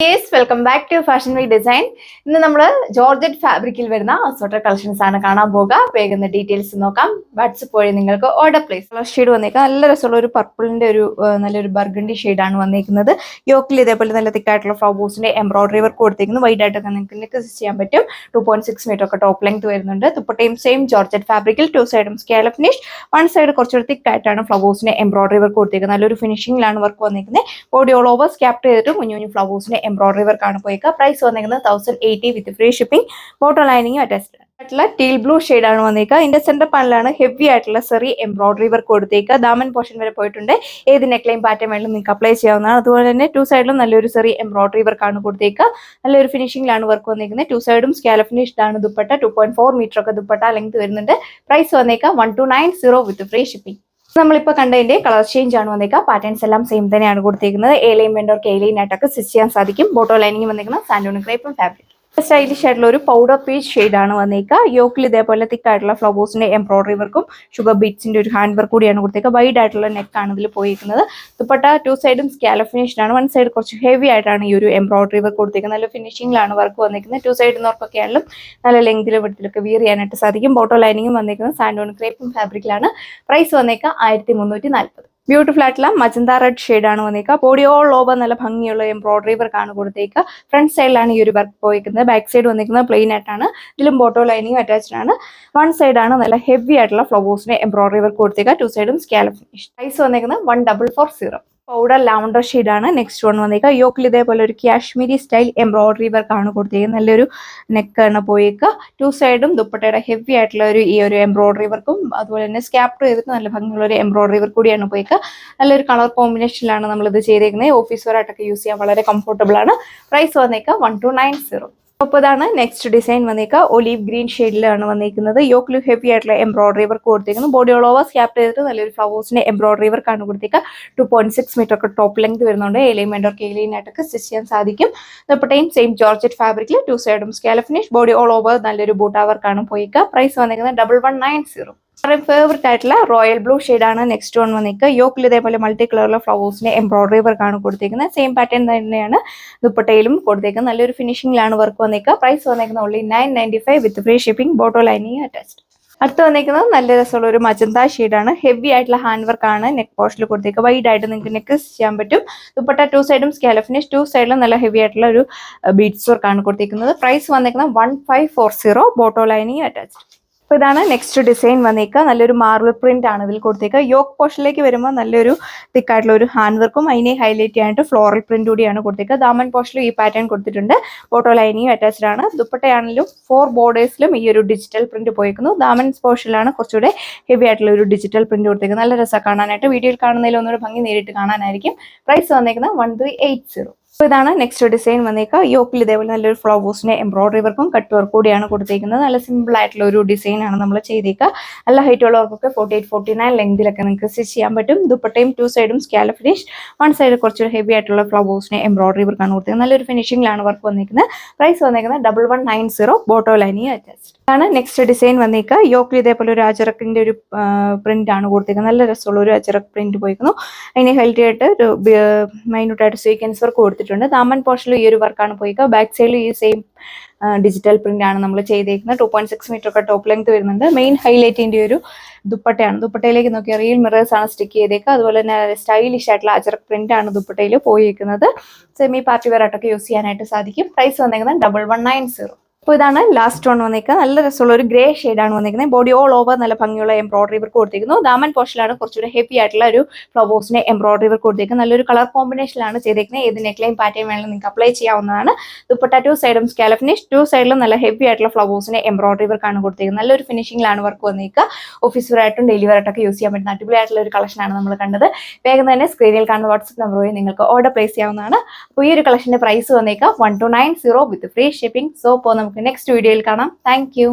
Yes, welcome back to Fashion Week Design. ഇന്ന് നമ്മൾ georgette ഫാബ്രിക്കിൽ വരുന്ന അസോർട്ടഡ് കളക്ഷൻസ് ആണ് കാണാൻ പോകുക. വേഗം ഡീറ്റെയിൽസ് നോക്കാം. വാട്സ്ആപ്പ് വഴി നിങ്ങൾക്ക് ഓർഡർ പ്ലേസ്. കളർ ഷെയ്ഡ് വന്നേക്കാം. നല്ല രസമുള്ള ഒരു പർപ്പിളിന്റെ ഒരു നല്ലൊരു ബർഗണ്ടി ഷെയ്ഡ് ആണ് വന്നിരിക്കുന്നത്. യോക്കിൽ ഇതേപോലെ നല്ല തിക്കായിട്ടുള്ള ഫ്ലവേഴ്സിന്റെ എംബ്രോയിഡറി വർക്ക് കൊടുത്തിരിക്കുന്നു. വൈഡ് ആയിട്ടൊക്കെ നിങ്ങൾക്ക് നെക്ക് ചെയ്യാൻ പറ്റും. 2.6 മീറ്റർ ഒക്കെ ടോപ്പ് ലെങ്ത് വരുന്നുണ്ട്. ദുപ്പട്ടയും സെയിം ജോർജറ്റ് ഫാബ്രിക്കിൽ 2 സൈഡും സ്കാലപ്പ് ഫിനിഷ്. 1 സൈഡ് കുറച്ചൊരു തിക്കായിട്ടാണ് ഫ്ലവേഴ്സിന്റെ എംബ്രോയിഡറി വർക്ക് കൊടുത്തിരിക്കുന്നത്. നല്ലൊരു ഫിനിഷിംഗിലാണ് വർക്ക് വന്നിരിക്കുന്നത്. ബോഡി ഓൾ ഓവർ സ്കാപ്പ് ചെയ്തിട്ട് കുഞ്ഞു ഫ്ലവേഴ്സിന്റെ എംബ്രോയിഡറി വർക്ക് ആണ് പോയേക്കുക. പ്രൈസ് വന്നിരിക്കുന്നത് 1080 വിത്ത് free shipping. Bottom lining attached ആയിട്ടുള്ള ടീൽ ബ്ലൂ ഷെയ്ഡ് ആണ് വന്നേക്കുക. ഇതിന്റെ സെന്റർ പാനലാണ് ഹെവി ആയിട്ടുള്ള സെറി എംബ്രോയിഡറി വർക്ക് കൊടുത്തേക്കുക. ദാമൻ പോർഷൻ വരെ പോയിട്ടുണ്ട്. ഏത് നെക്ലൈൻ പാറ്റേൺ വേണമെങ്കിലും നിങ്ങൾക്ക് അപ്ലൈ ചെയ്യാവുന്നതാണ്. അതുപോലെ തന്നെ 2 സൈഡിലും നല്ലൊരു സെറി എംബ്രോയിഡറി വർക്ക് ആണ് കൊടുത്തേക്കുക. നല്ലൊരു ഫിനിഷിംഗിലാണ് വർക്ക് വന്നിരിക്കുന്നത്. 2 സൈഡും സ്കാലപ്പ് ഫിനിഷ്ഡ് ആണ് ദുപ്പട്ട. 2.4 മീറ്റർ ഒക്കെ ദുപ്പട്ട ലെങ്ത് വരുന്നുണ്ട്. പ്രൈസ് വന്നേക്കുക 1290 വിത്ത് ഫ്രീ ഷിപ്പിംഗ്. നമ്മളിപ്പോൾ കണ്ടതിന്റെ കളർ ചേഞ്ച് ആണ് വന്നേക്കുക. പാറ്റേൺസ് എല്ലാം സെയിം തന്നെയാണ് കൊടുത്തിരിക്കുന്നത്. എ ലൈൻ വെൻഡോർ കെ ലൈൻ ആയിട്ടൊക്കെ സ്റ്റിച്ച് ചെയ്യാൻ സാധിക്കും. ബോട്ടോ ലൈനിങ് വന്നിരിക്കുന്ന സാൻഡോൺ ക്രേപ്പും ഫാബ്രിക്. സ്റ്റൈലിഷ് ആയിട്ടുള്ള ഒരു പൗഡർ പീച്ച് ഷെയ്ഡ് ആണ് വന്നേക്കുക. യോക്കിൽ ഇതേപോലെ തിക്കായിട്ടുള്ള ഫ്ലവേഴ്സിന്റെ എംബ്രോയിഡറി വർക്കും ഷുഗർ ബീറ്റ്സിന്റെ ഒരു ഹാൻഡ് വർക്ക് കൂടിയാണ് കൊടുത്തേക്കുക. വൈഡ് ആയിട്ടുള്ള നെക്കാണ് ഇതിൽ പോയിരിക്കുന്നത്. ദുപ്പട്ട 2 സൈഡും സ്കാലപ്പ് ഫിനിഷ്ഡ് ആണ്. 1 സൈഡ് കുറച്ച് ഹെവി ആയിട്ടാണ് ഈ ഒരു എംബ്രോയിഡറി വർക്ക് കൊടുത്തേക്കുന്നത്. നല്ല ഫിനിഷിംഗിലാണ് വർക്ക് വന്നിരിക്കുന്നത്. 2 സൈഡിൽ നിന്നവർക്കൊക്കെ ആയാലും നല്ല ലെങ്തിലും വിടത്തിലൊക്കെ വിയർ ചെയ്യാനായിട്ട് സാധിക്കും. ബോട്ടോ ലൈനിങ്ങും വന്നിരിക്കുന്നത് സാൻഡോൺ ക്രേപ്പും ഫാബ്രിക്കിലാണ്. പ്രൈസ് വന്നേക്കുക 1340. ബ്യൂട്ടിഫുൾ ആയിട്ടുള്ള മജന്ത റെഡ് ഷെയ്ഡ് ആണ് വന്നേക്കുക. ബോഡി ഓൾ ഓവർ നല്ല ഭംഗിയുള്ള എംബ്രോയിഡറി വർക്ക് ആണ് കൊടുത്തേക്കുക. ഫ്രണ്ട് സൈഡിലാണ് ഈ ഒരു വർക്ക് പോയിരിക്കുന്നത്. ബാക്ക് സൈഡ് വന്നിരിക്കുന്നത് പ്ലെയിൻ ആയിട്ടാണ്. ഇതിലും ബോട്ടോ ലൈനിങ് അറ്റാച്ച്ഡ് ആണ്. 1 സൈഡാണ് നല്ല ഹെവി ആയിട്ടുള്ള ഫ്ലവേഴ്സിന്റെ എംബ്രോയിഡറി വർക്ക് കൊടുത്തേക്കുക. 2 സൈഡും സ്കാലപ്പ് ഫിനിഷ്. പ്രൈസ് വന്നിരിക്കുന്നത് 1440. പൗഡർ ലാവണ്ടർ ഷെയ്ഡ് ആണ് നെക്സ്റ്റ് വൺ വന്നേക്കുക. യോക്കിൽ ഇതേപോലെ ഒരു കാശ്മീരി സ്റ്റൈൽ എംബ്രോയിഡറി വർക്ക് ആണ് കൊടുത്തേക്കുന്നത്. നല്ലൊരു നെക്കാണ് പോയേക്കുക. 2 സൈഡും ദുപ്പട്ടയുടെ ഹെവി ആയിട്ടുള്ള ഈ ഒരു എംബ്രോയിഡറി വർക്കും അതുപോലെ തന്നെ സ്കാപ്പ് ചെയ്തിട്ട് നല്ല ഭംഗിയുള്ള ഒരു എംബ്രോയിഡറി വർക്ക് കൂടിയാണ് പോയേക്കുക. നല്ലൊരു കളർ കോമ്പിനേഷനിലാണ് നമ്മളിത് ചെയ്തേക്കുന്നത്. ഓഫീസ് വെയറായിട്ടൊക്കെ യൂസ് ചെയ്യാൻ വളരെ കംഫർട്ടബിൾ ആണ്. പ്രൈസ് വന്നേക്കുക 1290. അപ്പോൾ ഇതാണ് നെക്സ്റ്റ് ഡിസൈൻ വന്നേക്കുക. ഒലീവ് ഗ്രീൻ ഷെയ്ഡിലാണ് വന്നിരിക്കുന്നത്. യോക്കിൽ ഹെവി ആയിട്ടുള്ള എംബ്രോയിഡറി വർക്ക് കൊടുത്തിരിക്കുന്നു. ബോഡി ഓൾ ഓവർ സ്കാപ്പ് ചെയ്തിട്ട് നല്ലൊരു ഫ്ലവേഴ്സിന്റെ എംബ്രോയിഡറി വർക്ക് ആണ് കൊടുത്തേക്കുക. 2.6 മീറ്റർ ഒക്കെ ടോപ്പ് ലെങ്ത് വരുന്നുണ്ട്. എലൈൻമെന്റ് ഒക്കെ ആയിട്ടൊക്കെ സ്റ്റിച്ച് ചെയ്യാൻ സാധിക്കും. ദുപ്പട്ടയും സെയിം ജോർജറ്റ് ഫാബ്രിക്കിൽ 2 സൈഡും scallop finish. Body all over നല്ലൊരു ബൂട്ടാ വർക്കാണ് പോയേക്കുക. പ്രൈസ് വന്നിരിക്കുന്നത് 1190. ഫേവറേറ്റ് ആയിട്ടുള്ള റോയൽ ബ്ലൂ ഷെയ്ഡ് ആണ് നെക്സ്റ്റ് വൺ വന്നിരിക്കുക. യോക്കിൽ ഇതേപോലെ മൾട്ടി കളറിലെ ഫ്ലവേഴ്സിന്റെ എംബ്രോയിഡറി വർക്ക് ആണ് കൊടുത്തിരിക്കുന്നത്. സെയിം പാറ്റേൺ തന്നെയാണ് ദുപ്പട്ടയിലും കൊടുത്തിരിക്കുന്നത്. നല്ലൊരു ഫിനിഷിംഗിലാണ് വർക്ക് വന്നിരിക്കുക. പ്രൈസ് വന്നിരിക്കുന്നത് only 995 with free shipping. Bottom lining attached. അടുത്ത് വന്നിരിക്കുന്നത് നല്ല രസമുള്ള ഒരു മജന്ത ഷെയ്ഡാണ്. ഹെവി ആയിട്ടുള്ള ഹാൻഡ് വർക്ക് ആണ് നെക്ക് പോർഷനിൽ കൊടുത്തേക്കുക. വൈഡ് ആയിട്ട് നിങ്ങൾക്ക് നെക്ക് ചെയ്യാൻ പറ്റും. ദുപ്പട്ട 2 സൈഡും സ്കാലപ്പ് ഫിനിഷ്. 2 സൈഡിലും നല്ല ഹെവി ആയിട്ടുള്ള ഒരു ബീഡ്സ് വർക്ക് ആണ് കൊടുത്തിരിക്കുന്നത്. പ്രൈസ് വന്നിരിക്കുന്നത് 1540. ബോട്ടോ ലൈനിങ് അറ്റാച്ച്ഡ്. അപ്പോൾ ഇതാണ് നെക്സ്റ്റ് ഡിസൈൻ വന്നേക്കുക. നല്ലൊരു മാർബിൾ പ്രിന്റ് ആണ് ഇതിൽ കൊടുത്തേക്കുക. യോക്ക് പോർഷനിലേക്ക് വരുമ്പോൾ നല്ലൊരു തിക്കായിട്ടുള്ള ഒരു ഹാൻഡ് വർക്കും അതിനെ ഹൈലൈറ്റ് ചെയ്യാനായിട്ട് ഫ്ലോറൽ പ്രിന്റ് കൂടിയാണ് കൊടുത്തേക്കുക. ദാമൻ പോർഷനിൽ ഈ പാറ്റേൺ കൊടുത്തിട്ടുണ്ട്. ബോട്ടോ ലൈനിങ് അറ്റാച്ച്ഡ് ആണ്. ദുപ്പട്ടയാണെങ്കിലും 4 ബോർഡേഴ്സിലും ഈ ഒരു ഡിജിറ്റൽ പ്രിന്റ് പോയിരിക്കുന്നു. ദാമൻ പോർഷനിലാണ് കുറച്ചുകൂടെ ഹെവി ആയിട്ടുള്ള ഒരു ഡിജിറ്റൽ പ്രിന്റ് കൊടുത്തേക്കുന്നത്. നല്ല രസമാണ് കാണാനായിട്ട്. വീഡിയോയിൽ കാണുന്നതിൽ ഒന്നുകൂടെ ഭംഗി നേരിട്ട് കാണാനായിരിക്കും. പ്രൈസ് വന്നേക്കുന്നത് 1380. അപ്പോൾ ഇതാണ് നെക്സ്റ്റ് ഡിസൈൻ വന്നേക്കുക. യോക്കിൽ ഇതേപോലെ നല്ലൊരു ഫ്ലവേഴ്സിന്റെ എംബ്രോയിഡറി വർക്കും കട്ട് വർക്ക് കൂടിയാണ് കൊടുത്തേക്കുന്നത്. നല്ല സിമ്പിൾ ആയിട്ടുള്ള ഒരു ഡിസൈൻ ആണ് നമ്മൾ ചെയ്തേക്കുക. നല്ല ഹൈറ്റ് ഉള്ളവർക്കൊക്കെ 48-49 ലെങ്തിലൊക്കെ നിങ്ങൾക്ക് സ്റ്റിച്ച് ചെയ്യാൻ പറ്റും. ദുപ്പട്ടയും 2 സൈഡും സ്കാലപ്പ് ഫിനിഷ്. 1 സൈഡ് കുറച്ചൊരു ഹെവി ആയിട്ടുള്ള ഫ്ലവേഴ്സിന്റെ എംബ്രോയിഡറി വർക്കാണ് കൊടുത്തേക്കുന്നത്. നല്ലൊരു ഫിനിഷിംഗിലാണ് വർക്ക് വന്നിരിക്കുന്നത്. പ്രൈസ് വന്നിരിക്കുന്നത് 1190. ബോട്ടോ ലൈനിങ് അറ്റാച്ച്ഡ്. ആണ് നെക്സ്റ്റ് ഡിസൈൻ വന്നേക്കുക. യോക്കിൽ ഇതേപോലെ ഒരു അജറക്കിന്റെ ഒരു പ്രിന്റ് ആണ് കൊടുത്തേക്കുന്നത്. നല്ല രസമുള്ള ഒരു അജറക് പ്രിന്റ് പോയിരിക്കുന്നു. അതിന് ഹെൽത്തി ആയിട്ട് ഒരു മൈന്യൂട്ടായിട്ട് സീക്വൻസ് വർക്ക് കൊടുത്തിട്ടുണ്ട്. ദാമൻ പോർഷനിൽ ഈ ഒരു വർക്കാണ് പോയിരിക്കുക. ബാക്ക് സൈഡിൽ ഈ സെയിം ഡിജിറ്റൽ പ്രിന്റ് ആണ് നമ്മൾ ചെയ്തേക്കുന്നത്. 2.6 മീറ്റർ ഒക്കെ ടോപ്പ് ലെങ്ത് വരുന്നുണ്ട്. മെയിൻ ഹൈലൈറ്റിന്റെ ഒരു ദുപ്പട്ടയാണ്. ദുപ്പട്ടയിലേക്ക് നോക്കിയാൽ റിയൽ മിറേഴ്സ് ആണ് സ്റ്റിക്ക് ചെയ്തേക്കുക. അതുപോലെ തന്നെ സ്റ്റൈലിഷ് ആയിട്ടുള്ള അജറക് പ്രിന്റ് ആണ് ദുപ്പട്ടയിൽ പോയിരിക്കുന്നത്. സെമി പാർട്ടി വെയർ ആയിട്ടൊക്കെ യൂസ് ചെയ്യാനായിട്ട് സാധിക്കും. പ്രൈസ് വന്നിരിക്കുന്നത് 1190. അപ്പോൾ ഇതാണ് ലാസ്റ്റ് വൺ വന്നിരിക്കുക. നല്ല രസമുള്ള ഒരു ഗ്രേ ഷെയ്ഡാണ് വന്നിരിക്കുന്നത്. ബോഡി ഓൾ ഓവർ നല്ല ഭംഗിയുള്ള എംബ്രോയിഡറി വർക്ക് കൊടുത്തിരിക്കുന്നു. ദാമൻ പോർഷനിലാണ് കുറച്ചുകൂടി ഹെവി ആയിട്ടുള്ള ഒരു ഫ്ലവേഴ്സിന്റെ എംബ്രോയിഡറി വർക്ക് കൊടുത്തിരിക്കുന്നത്. നല്ലൊരു കളർ കോമ്പിനേഷനിലാണ് ചെയ്തിരിക്കുന്നത്. ഏത് നെക്ലൈൻ പാറ്റേൺ വേണമെങ്കിലും നിങ്ങൾക്ക് അപ്ലൈ ചെയ്യാവുന്നതാണ്. ദുപ്പട്ട 2 സൈഡും സ്കാലപ്പ് ഫിനിഷ്. 2 സൈഡിലും നല്ല ഹെവി ആയിട്ടുള്ള ഫ്ലവേഴ്സിന്റെ എംബ്രോയിഡറി വർക്ക് ആണ് കൊടുത്തിരിക്കുന്നത്. നല്ലൊരു ഫിനിഷിംഗിലാണ് വർക്ക് വന്നിരിക്കുക. ഓഫീസ് വെയറായിട്ടും ഡെയിലി വെയറായിട്ടൊക്കെ യൂസ് ചെയ്യാൻ പറ്റുന്ന അടിപൊളിയായിട്ടുള്ള ഒരു കളക്ഷനാണ് നമ്മൾ കണ്ടത്. വേഗം തന്നെ സ്ക്രീനിൽ കാണുന്ന വാട്സ്ആപ്പ് നമ്പർ വഴി നിങ്ങൾക്ക് ഓർഡർ പ്ലേസ് ചെയ്യാവുന്നതാണ്. അപ്പോൾ ഈ ഒരു കളക്ഷന്റെ പ്രൈസ് വന്നേക്കുക 1290 വിത്ത് ഫ്രീ ഷിപ്പിംഗ്. സോ ഇപ്പോൾ നമുക്ക് നെക്സ്റ്റ് വീഡിയോയിൽ കാണാം. Thank you.